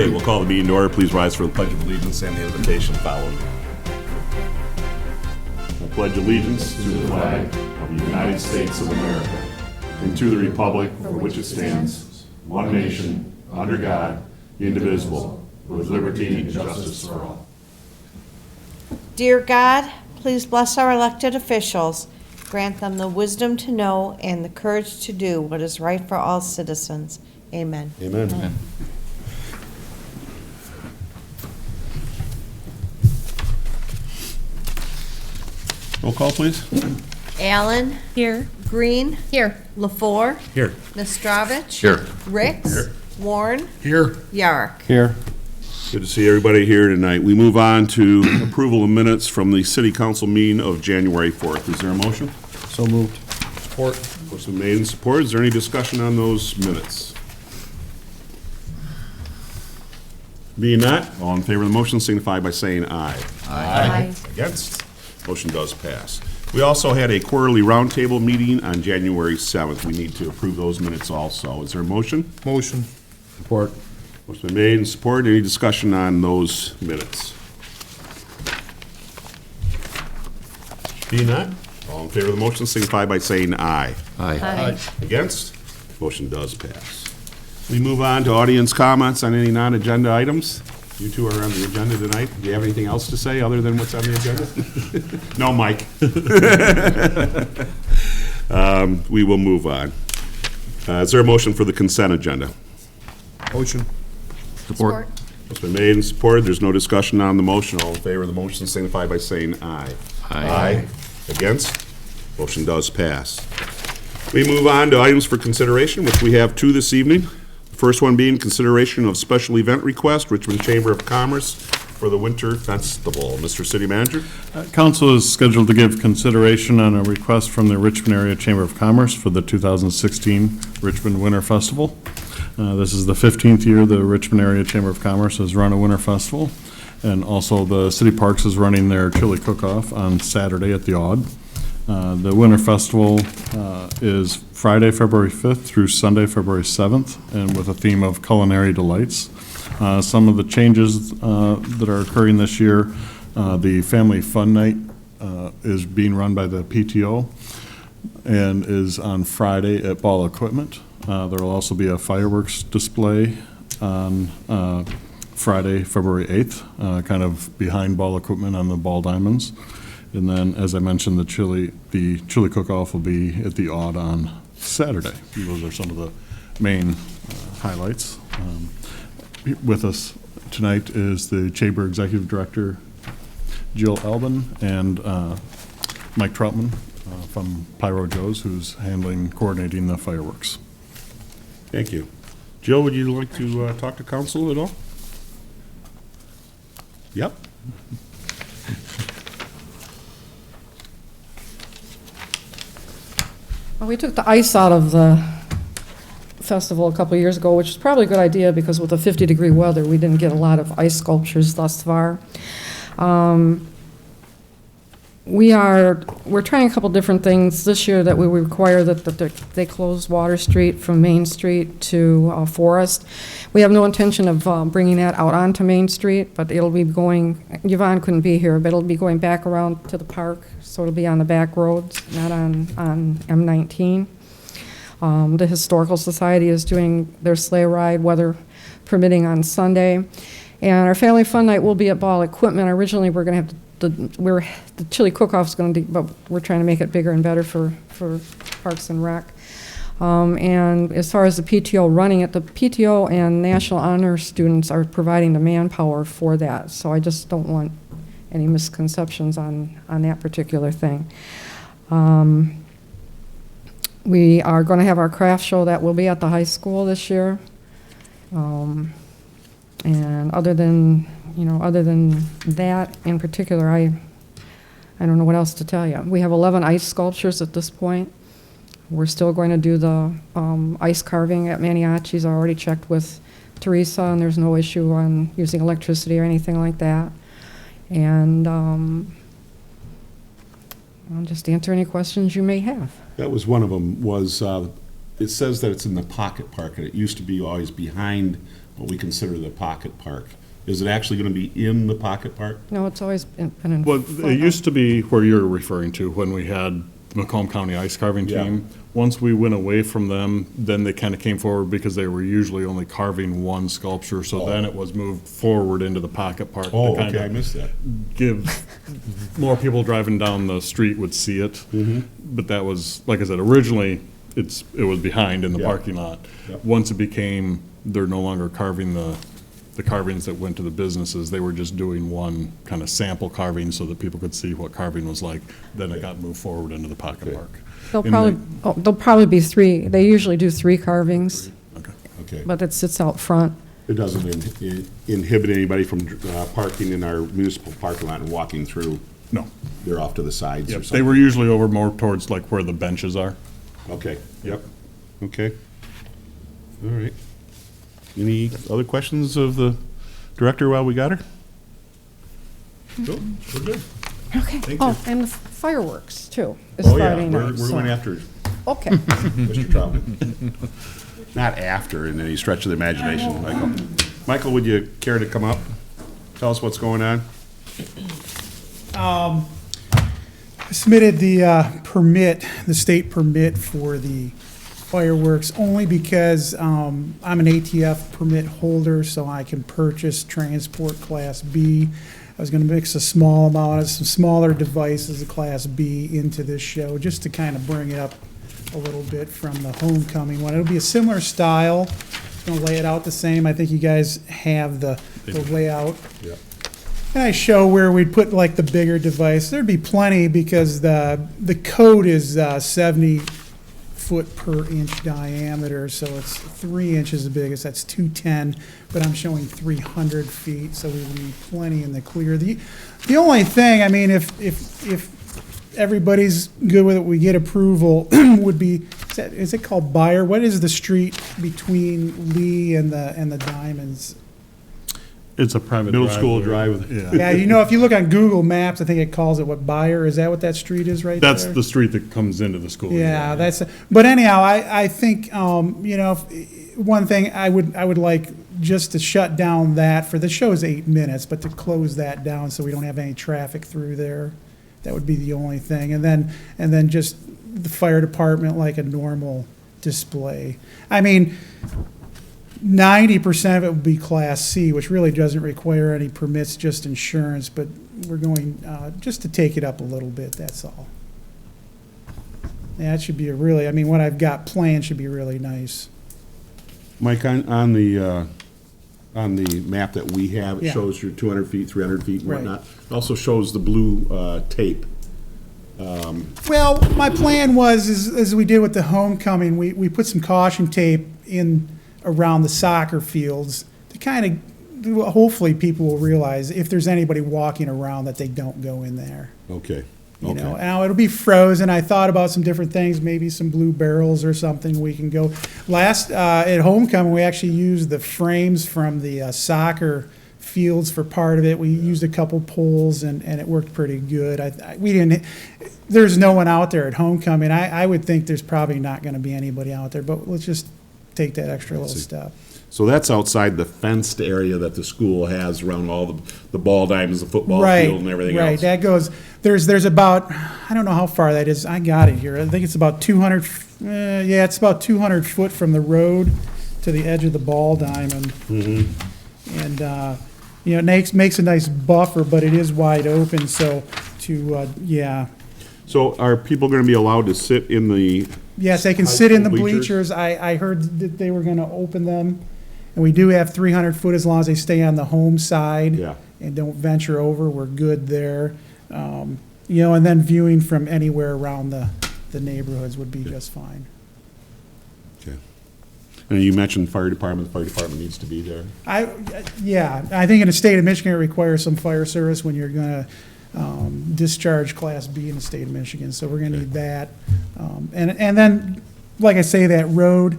Okay, we'll call the meeting to order. Please rise for the Pledge of Allegiance and the invitation following. I pledge allegiance to the flag of the United States of America and to the republic for which it stands, one nation, under God, indivisible, with liberty and justice for all. Dear God, please bless our elected officials. Grant them the wisdom to know and the courage to do what is right for all citizens. Amen. Amen. Amen. Roll call, please. Allen. Here. Green. Here. LaFour. Here. Nastrovich. Here. Ricks. Here. Warren. Here. Yarrick. Here. Good to see everybody here tonight. We move on to approval of minutes from the City Council meeting of January 4th. Is there a motion? So moved. Support. Motion made and supported. Is there any discussion on those minutes? Being not, all in favor of the motion signify by saying aye. Aye. Against? Motion does pass. We also had a quarterly roundtable meeting on January 7th. We need to approve those minutes also. Is there a motion? Motion. Support. Motion been made and supported. Any discussion on those minutes? Being not, all in favor of the motion signify by saying aye. Aye. Against? Motion does pass. We move on to audience comments on any non-agenda items. You two are on the agenda tonight. Do you have anything else to say other than what's on the agenda? No, Mike. We will move on. Is there a motion for the consent agenda? Motion. Support. It's been made and supported. There's no discussion on the motion. All in favor of the motion signify by saying aye. Aye. Against? Motion does pass. We move on to items for consideration, which we have two this evening. The first one being consideration of special event request, Richmond Chamber of Commerce for the Winter Festival. Mr. City Manager? Council is scheduled to give consideration on a request from the Richmond Area Chamber of Commerce for the 2016 Richmond Winter Festival. This is the 15th year the Richmond Area Chamber of Commerce has run a winter festival, and also the City Parks is running their chili cook-off on Saturday at the Odd. The Winter Festival is Friday, February 5th through Sunday, February 7th, and with a theme of culinary delights. Some of the changes that are occurring this year, the Family Fun Night is being run by the PTO and is on Friday at Ball Equipment. There will also be a fireworks display on Friday, February 8th, kind of behind Ball Equipment on the Ball Diamonds. And then, as I mentioned, the chili cook-off will be at the Odd on Saturday. Those are some of the main highlights. With us tonight is the Chamber Executive Director, Jill Albin, and Mike Troutman from Pyro Joe's, who's coordinating the fireworks. Thank you. Jill, would you like to talk to council at all? Yep. Well, we took the ice out of the festival a couple of years ago, which is probably a good idea because with the 50-degree weather, we didn't get a lot of ice sculptures thus far. We're trying a couple different things this year that we require that they close Water Street from Main Street to Forest. We have no intention of bringing that out onto Main Street, but it'll be going, Yvonne couldn't be here, but it'll be going back around to the park, so it'll be on the back roads, not on M19. The Historical Society is doing their sleigh ride, weather permitting, on Sunday. And our Family Fun Night will be at Ball Equipment. Originally, we're going to have the chili cook-off is going to, but we're trying to make it bigger and better for Parks and Rec. And as far as the PTO running it, the PTO and National Honor students are providing the manpower for that. So I just don't want any misconceptions on that particular thing. We are going to have our craft show that will be at the high school this year. And other than that in particular, I don't know what else to tell you. We have 11 ice sculptures at this point. We're still going to do the ice carving at Maniaci's. I already checked with Teresa, and there's no issue on using electricity or anything like that. And I'll just answer any questions you may have. That was one of them, it says that it's in the Pocket Park, and it used to be always behind what we consider the pocket park. Is it actually gonna be in the pocket park? No, it's always been in. Well, it used to be where you're referring to, when we had Macomb County Ice Carving Yeah. Team. Once we went away from them, then they kind of came forward because they were usually only carving one sculpture, so then it was moved forward into the pocket park. to Oh, kind okay, I of missed that. Give, more people driving down the street would see it. Mm-hmm. But that was, like I said, originally, it was behind in the Yeah. parking lot. Yep. Once it became, they're no longer carving the carvings that went to the businesses, they were just doing one kind of sample carving so that people could see what carving was like. Then it got moved forward into the pocket Okay. park. There'll probably be 3, they usually do 3 carvings, Okay. Okay. but it sits out front. It doesn't inhibit anybody from parking in our municipal parking lot and walking through. No. They're off to the sides or Yep, they something. were usually over more towards like where the benches are. Okay, yep, okay. All right. Any other questions of the director while we got her? No, we're good. Okay. Thank Oh, you. and the fireworks, too, is Oh, yeah, Friday we're night. we're so- going after Okay. Mr. Troutman. Not after in any stretch of the imagination, Michael. Michael, would you care to come up? Tell us what's going on? I submitted the permit, the state permit for the fireworks only because I'm an ATF permit holder, so I can purchase transport Class B. I was gonna mix a small amount of some smaller devices of Class B into this show, just to kind of bring it up a little bit from the homecoming one. It'll be a similar style, gonna lay it out the same. I think you guys have the layout. Yep. And I show where we'd put like the bigger device. There'd be plenty because the code is 70 foot per inch diameter, so it's 3 inches the biggest, that's 210, but I'm showing 300 feet, so we would need plenty in the clear. The only thing, I mean, if everybody's good with it, we get approval, would be, is it called Buyer? What is the street between Lee and the Diamonds? It's a private Middle school driveway. drive. Yeah. Yeah, you know, if you look on Google Maps, I think it calls it what, Buyer? Is that what that street is right there? That's the street that comes into the school. Yeah, that's, but anyhow, I think, you know, one thing I would like just to shut down that, for the show is 8 minutes, but to close that down so we don't have any traffic through there. That would be the only thing. And then just the fire department like a normal display. I mean, 90% of it would be Class C, which really doesn't require any permits, just insurance, but we're going, just to take it up a little bit, that's all. Yeah, it should be a really, I mean, what I've got planned should be really nice. Mike, on the map that we have, it Yeah. shows your 200 feet, 300 feet and Right. whatnot. It also shows the blue tape. Well, my plan was, as we did with the homecoming, we put some caution tape in around the soccer fields to kind of, hopefully people will realize if there's anybody walking around that they don't go in there. Okay, You know, okay. now it'll be frozen. I thought about some different things, maybe some blue barrels or something we can go. Last, at homecoming, we actually used the frames from the soccer fields for part of it. We used a couple poles and it worked pretty good. We didn't, there's no one out there at homecoming. I would think there's probably not gonna be anybody out there, but let's just take that extra little see. step. So that's outside the fenced area that the school has around all the ball diamonds, the football Right, field and everything right. else. That goes, there's about, I don't know how far that is. I got it here. I think it's about 200, yeah, it's about 200 foot from the road to the edge of the ball diamond. And, you know, it makes a nice buffer, but it is wide open, so yeah. So are people gonna be allowed to sit in the, Yes, they can High sit in the school bleachers? bleachers. I heard that they were gonna open them. And we do have 300 foot as long as they stay on the home side. Yeah. And don't venture over, we're good there. You know, and then viewing from anywhere around the neighborhoods would be just fine. okay. And you mentioned fire department, the fire department needs to be there. Yeah, I think in the state of Michigan, it requires some fire service when you're gonna discharge Class B in the state of Michigan, so we're gonna need that. And then, like I say, that road,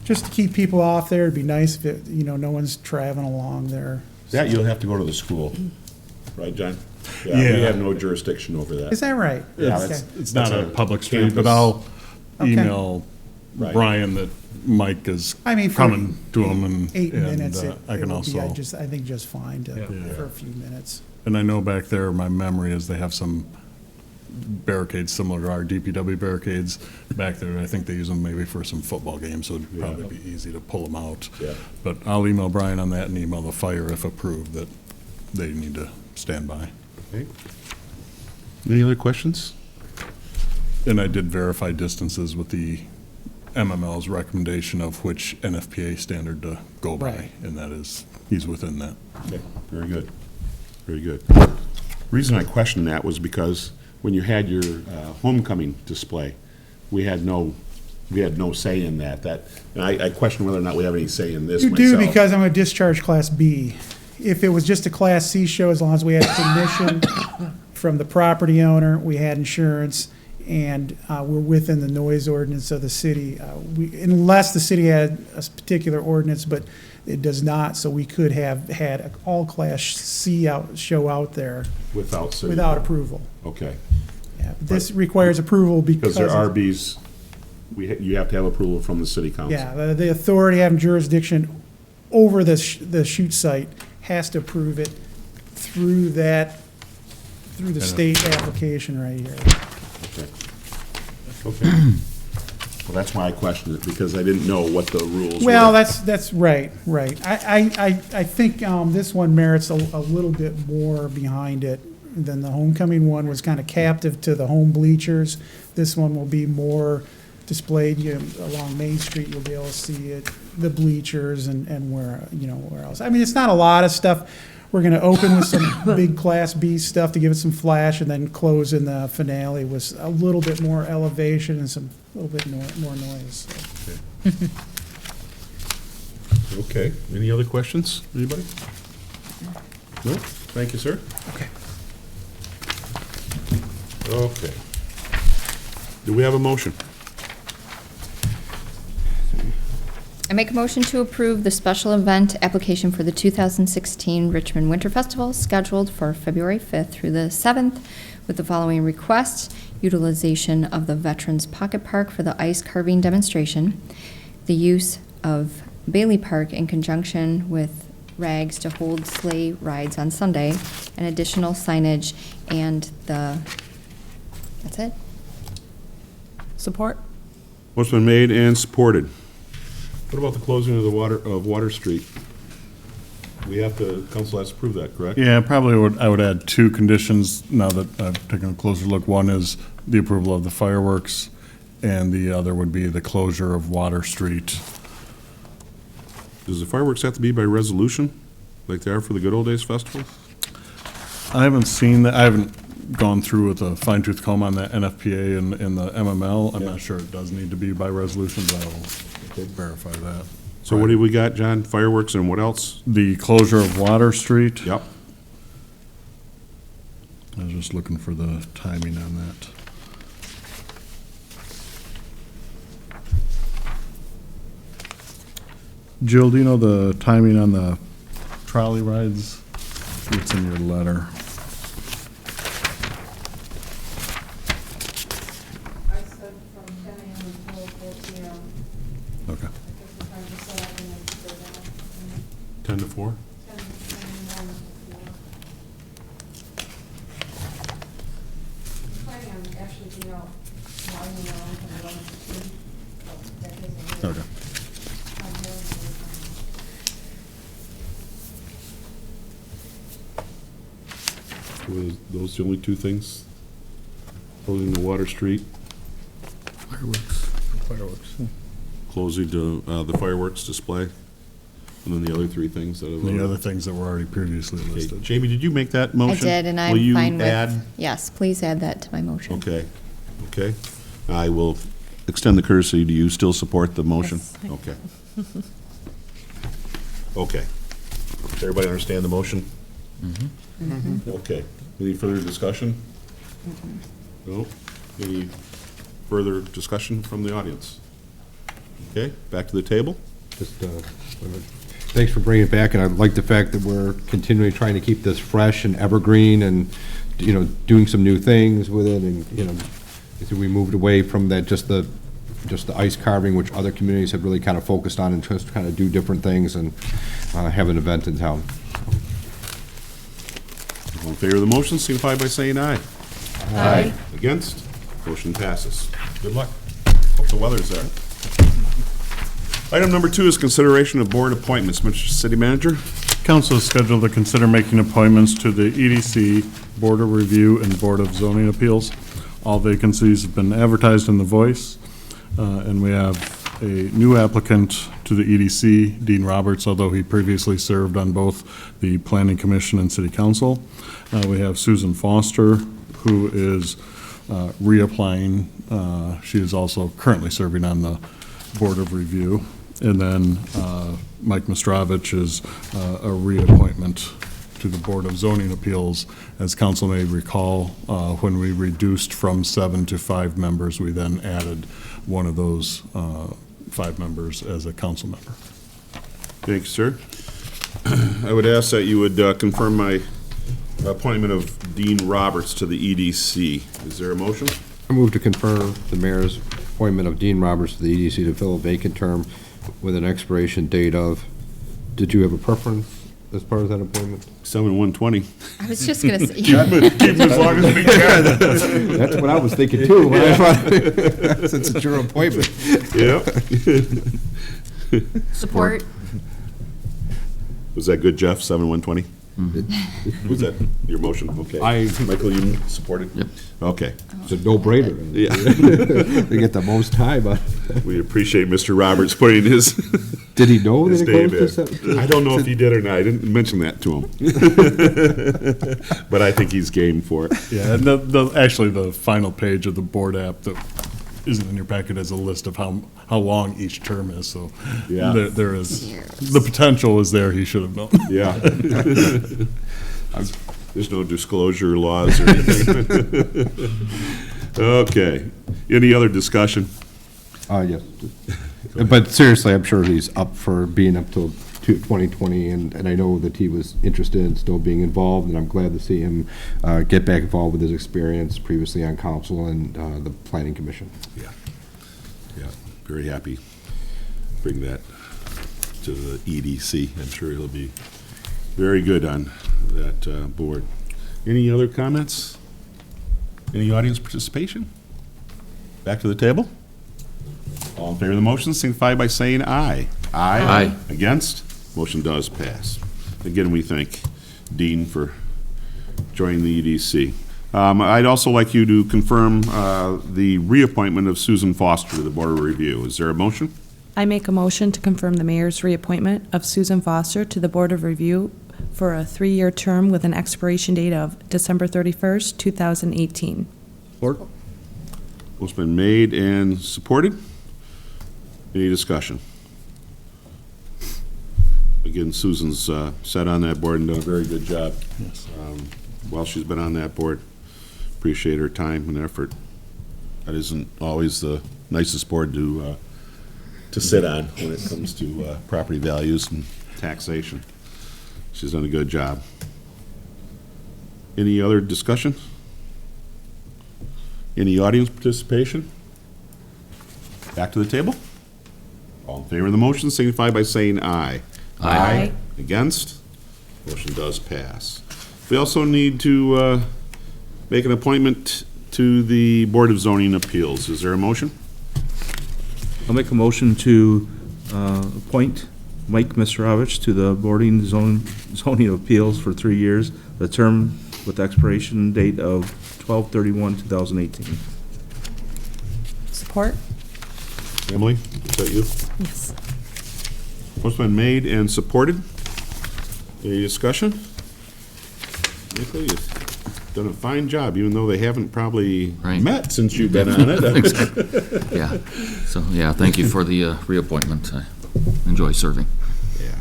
just to keep people off there, it'd be nice if it, you know, no one's traveling along there. That you'll have to go to the school, right, John? Yeah, we Yeah. have no jurisdiction over that. Is that right? Yeah, Okay. that's- It's not That's a a public street, but campus. I'll Okay. email Right. Brian that Mike is I mean, for coming to him and. 8 and, minutes, I can it would be, also, I think just fine for a few minutes. and I know back there, my memory is they have some barricades similar to our DPW barricades back there. I think they use them maybe for some football games, so it'd probably be easy to pull them out. Yeah. But I'll email Brian on that and email the fire if approved that they need to stand by. Okay. Any other questions? And I did verify distances with the MML's recommendation of which NFPA standard to go by, Right. and that is, he's within that. Okay, very good. Very good. Reason I questioned that was because when you had your homecoming display, we had no say in that. And I question whether or not we have any say in this You myself. do, because I'm a discharge Class B. If it was just a Class C show, as long as we had permission from the property owner, we had insurance, and we're within the noise ordinance of the city, unless the city had a particular ordinance, but it does not, so we could have had an all-Class C show out there Without city. without approval. Okay. Yeah, but this requires approval Because because. there are Bs, you have to have approval from the city council. Yeah, the authority having jurisdiction over the shoot site has to approve it through the state application right here. Okay. Okay. Well, that's why I questioned it, because I didn't know what the rules were. Well, that's right. I think this one merits a little bit more behind it than the homecoming one was kind of captive to the home bleachers. This one will be more displayed, along Main Street, you'll be able to see it, the bleachers and where else. I mean, it's not a lot of stuff. We're gonna open with some big Class B stuff to give it some flash, and then close in the finale with a little bit more elevation and a little bit more noise. Okay. Any other questions? Anybody? No? Thank you, sir. Okay. Okay. Do we have a motion? I make a motion to approve the special event application for the 2016 Richmond Winter Festival scheduled for February 5th through the 7th with the following requests: utilization of the Veterans Pocket Park for the ice carving demonstration, the use of Bailey Park in conjunction with Rags to hold sleigh rides on Sunday, and additional signage, and that's it. Support? What's been made and supported? What about the closing of Water Street? Council has to approve that, correct? Yeah, I would add two conditions now that I've taken a closer look. One is the approval of the fireworks, and the other would be the closure of Water Street. Does the fireworks have to be by resolution, like they are for the Good Old Days Festival? I haven't seen that, I haven't gone through with a fine tooth comb on that NFPA and the MML. I'm Yeah. not sure it does need to be by resolution, but I will verify that. So what do we got, John? Fireworks and what else? The closure of Water Street. Yep. I was just looking for the timing on that. Jill, do you know the timing on the trolley rides? It's in your letter. I said from 10 a.m. until 4 p.m. Okay. Because we're trying to set up and then go down. 10 to 4? 10 a.m. Planning on actually being out riding around from 11 to 2. But that isn't really- Okay. I'm very, Was those the only two things? Closing the Water Street, Fireworks. closing the fireworks display, and then the other three things that are. The other things that were already previously Okay. listed. Jamie, did you make that I motion? did, and Will I'm you fine with. add? Yes, please add that to my motion. Okay, okay. I will extend the courtesy. Do you still support the motion? Yes. Okay. Okay. Does everybody understand the motion? Okay. Any further discussion? No? Any further discussion from the audience? Okay, back to the table? Just, thanks for bringing it back, and I like the fact that we're continually trying to keep this fresh and evergreen and, doing some new things with it, and, so we moved away from that, just the just the ice carving, which other communities have really kind of focused on and just kind of do different things and have an event in town. All in favor of the motion, signify by saying aye. Aye. Against? Motion passes. Good luck. Hope the weather's there. Item number 2 is consideration of board appointments. Mr. City Manager? Council is scheduled to consider making appointments to the EDC, Board of Review, and Board of Zoning Appeals. All vacancies have been advertised in The Voice, and we have a new applicant to the EDC, Dean Roberts, although he previously served on both the Planning Commission and City Council. We have Susan Foster, who is reapplying. She is also currently serving on the Board of Review. And then Mike Mistrovich is a reappointment to the Board of Zoning Appeals. As council may recall, when we reduced from 7 to 5 members, we then added one of those 5 members as a council member. Thank you, sir. I would ask that you would confirm my appointment of Dean Roberts to the EDC. Is there a motion? I move to confirm the mayor's appointment of Dean Roberts to the EDC to fill a vacant term with an expiration date of, did you have a preference as part of that appointment? 7/1/20. I was just going to say, Keep it as long as we can. That's what I was thinking too, when I thought, since it's your appointment. Yep. support. Was that good, Jeff? 7/1/20? Was that your motion? Okay. Michael, you supported? Yep. Okay. It's a no-brainer. Yeah. They get the most time out. We appreciate Mr. Roberts putting his Did he know his that it name goes to in. seven? I don't know if he did or not. I didn't mention that to him. But I think he's game for it. Yeah, and actually, the final page of the board app that isn't in your packet is a list of how long each term is, so Yeah. there is, the potential is there, he should have known. Yeah. There's no disclosure laws or anything. Okay. Any other discussion? Yes. But seriously, I'm sure he's up for being up till 2020, and I know that he was interested in still being involved, and I'm glad to see him get back involved with his experience previously on council and the planning commission. Yeah. Yeah, very happy. Bring that to the EDC. I'm sure he'll be very good on that board. Any other comments? Any audience participation? Back to the table? All in favor of the motion, signify by saying aye. Aye. Against? Motion does pass. Again, we thank Dean for joining the EDC. I'd also like you to confirm the reappointment of Susan Foster to the Board of Review. Is there a motion? I make a motion to confirm the mayor's reappointment of Susan Foster to the Board of Review for a 3-year term with an expiration date of December 31st, 2018. Support? Motion's been made and supported. Any discussion? Again, Susan's sat on that board and done a very good job. Yes. While she's been on that board. Appreciate her time and effort. That isn't always the nicest board to sit on when it comes to property values and taxation. She's done a good job. Any other discussion? Any audience participation? Back to the table? All in favor of the motion, signify by saying aye. Aye. Against? Motion does pass. We also need to make an appointment to the Board of Zoning Appeals. Is there a motion? I'll make a motion to appoint Mike Mistrovich to the zoning appeals for 3 years, the term with expiration date of 12/31/2018. Support? Emily, is that you? Yes. Motion's been made and supported. Any discussion? Michael, you've done a fine job, even though they haven't probably Right. met since you've been on it. Yeah, so, yeah, thank you for the reappointment. I enjoy serving. Yeah,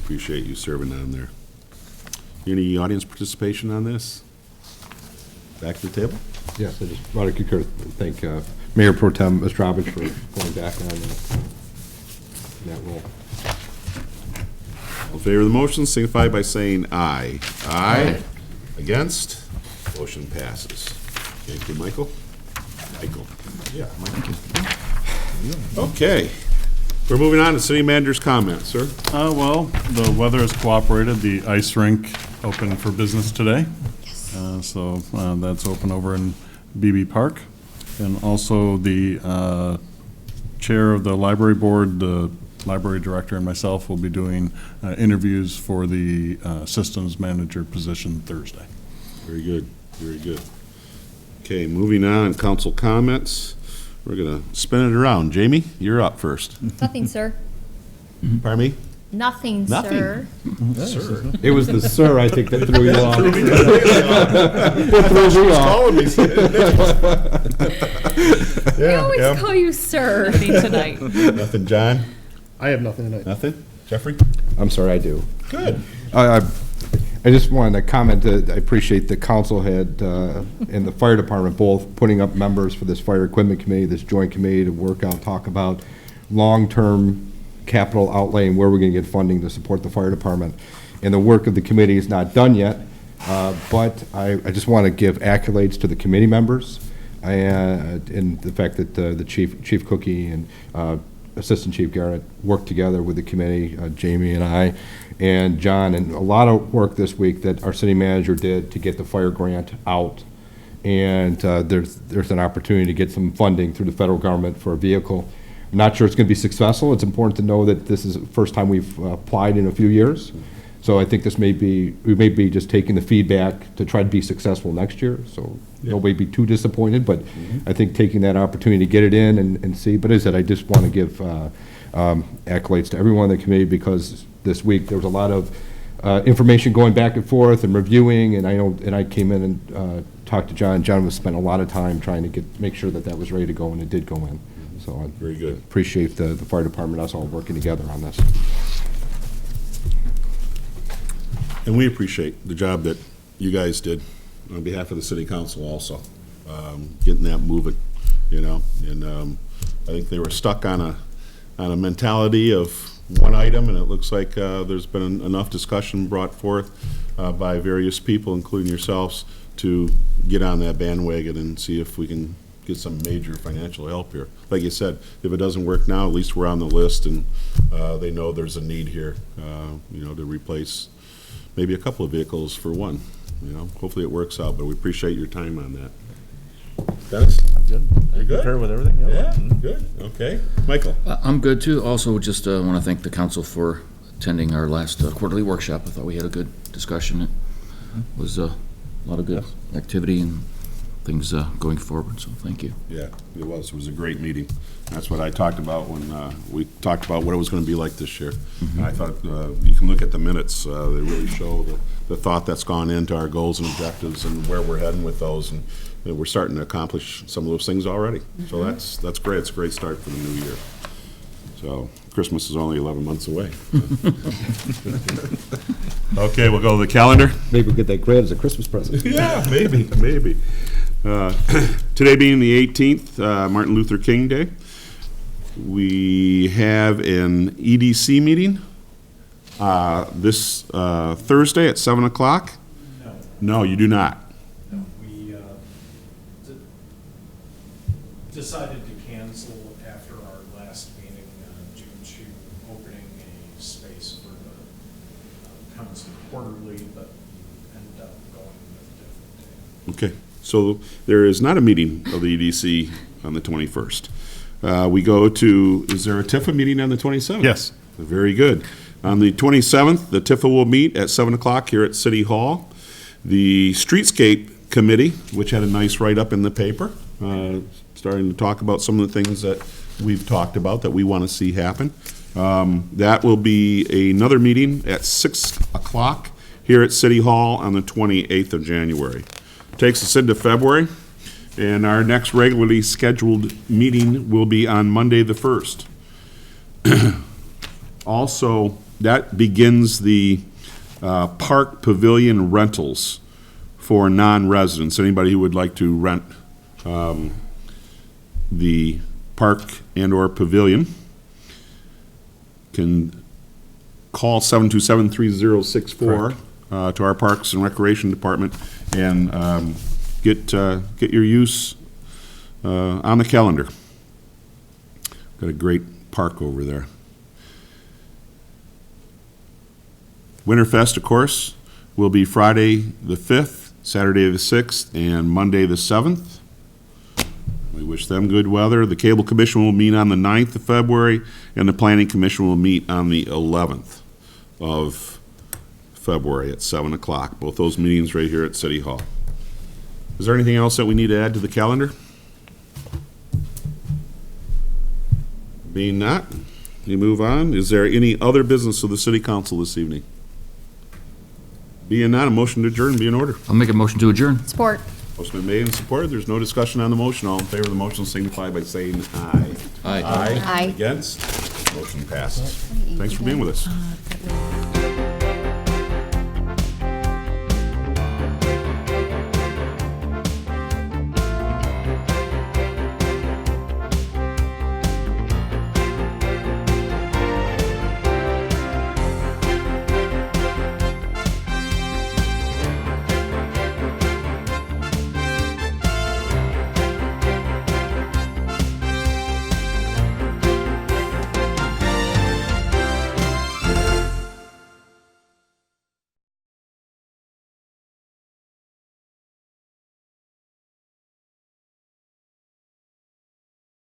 appreciate you serving on there. Any audience participation on this? Back to the table? Yes, I just want to concur, thank Mayor Pro Tem Mistrovich for going back on that role. All in favor of the motion, signify by saying aye. Aye. Against? Motion passes. Thank you, Michael. Michael. Yeah, Michael. Okay. We're moving on to city manager's comments, sir. Well, the weather has cooperated. The ice rink opened for business today. Yes. So that's open over in BB Park. And also the chair of the library board, the library director, and myself will be doing interviews for the systems manager position Thursday. Very good, very good. Okay, moving on, council comments. We're gonna spin it around. Jamie, you're up first. Nothing, sir. Pardon me? Nothing, Nothing. sir. Sir. It was the sir, I think, that threw you off. We always call you sir. Tonight. Nothing, John? I have nothing tonight. Nothing? Jeffrey? I'm sorry, I do. Good. I just wanted to comment that I appreciate the council head and the fire department both putting up members for this fire equipment committee, this joint committee to work out, talk about long-term capital outlay and where we're going to get funding to support the fire department. And the work of the committee is not done yet, but I just want to give accolades to the committee members and the fact that the Chief Cookie and Assistant Chief Garrett worked together with the committee, Jamie and I, and John, and a lot of work this week that our city manager did to get the fire grant out. And there's an opportunity to get some funding through the federal government for a vehicle. I'm not sure it's going to be successful. It's important to know that this is the first time we've applied in a few years. So I think we may be just taking the feedback to try to be successful next year. So nobody be too disappointed, but I think taking that opportunity to get it in and see. But as I said, I just want to give accolades to everyone in the committee because this week there was a lot of information going back and forth and reviewing. And I came in and talked to John. John was spent a lot of time trying to make sure that was ready to go, and it did go in. So I Very good. appreciate the fire department, us all working together on this. And we appreciate the job that you guys did on behalf of the city council also, getting that moving, and I think they were stuck on a mentality of one item, and it looks like there's been enough discussion brought forth by various people, including yourselves, to get on that bandwagon and see if we can get some major financial help here. Like you said, if it doesn't work now, at least we're on the list, and they know there's a need here, to replace maybe a couple of vehicles for one. Hopefully it works out, but we appreciate your time on that. Dennis? Good. You good? Concur with everything? Yeah, good, okay. Michael? I'm good, too. Also, just want to thank the council for attending our last quarterly workshop. I thought we had a good discussion. It was a lot of good activity and things going forward, so thank you. Yeah, it was. It was a great meeting. That's what I talked about when we talked about what it was going to be like this year. And I thought you can look at the minutes. They really show the thought that's gone into our goals and objectives and where we're heading with those. And we're starting to accomplish some of those things already. So that's great. It's a great start for the new year. So Christmas is only 11 months away. Okay, we'll go to the calendar. Maybe we'll get that grant as a Christmas present. Yeah, maybe. Today being the 18th, Martin Luther King Day, we have an EDC meeting this Thursday at 7 o'clock. No, you do not. No, we decided to cancel after our last meeting due to opening a space for the council quarterly, but ended up going with a different day. Okay, so there is not a meeting of the EDC on the 21st. We go to, is there a TIFA meeting on the 27th? Yes. Very good. On the 27th, the TIFA will meet at 7 o'clock here at City Hall. The Streetscape Committee, which had a nice write-up in the paper, starting to talk about some of the things that we've talked about that we want to see happen. That will be another meeting at 6 o'clock here at City Hall on the 28th of January. Takes us into February, and our next regularly scheduled meeting will be on Monday the 1st. Also, that begins the park pavilion rentals for non-residents. Anybody who would like to rent the park and/or pavilion can call 727-3064 to our Parks and Recreation Department and get your use on the calendar. Got a great park over there. Winterfest, of course, will be Friday the 5th, Saturday the 6th, and Monday the 7th. We wish them good weather. The Cable Commission will meet on the 9th of February, and the Planning Commission will meet on the 11th of February at 7 o'clock. Both those meetings right here at City Hall. Is there anything else that we need to add to the calendar? Being not, we move on. Is there any other business of the City Council this evening? Being not, a motion to adjourn be in order. I'll make a motion to adjourn. Support. Motion been made and supported. There's no discussion on the motion. All in favor of the motion signify by saying aye. Aye. Aye. Against? Motion passes. Thanks for being with us.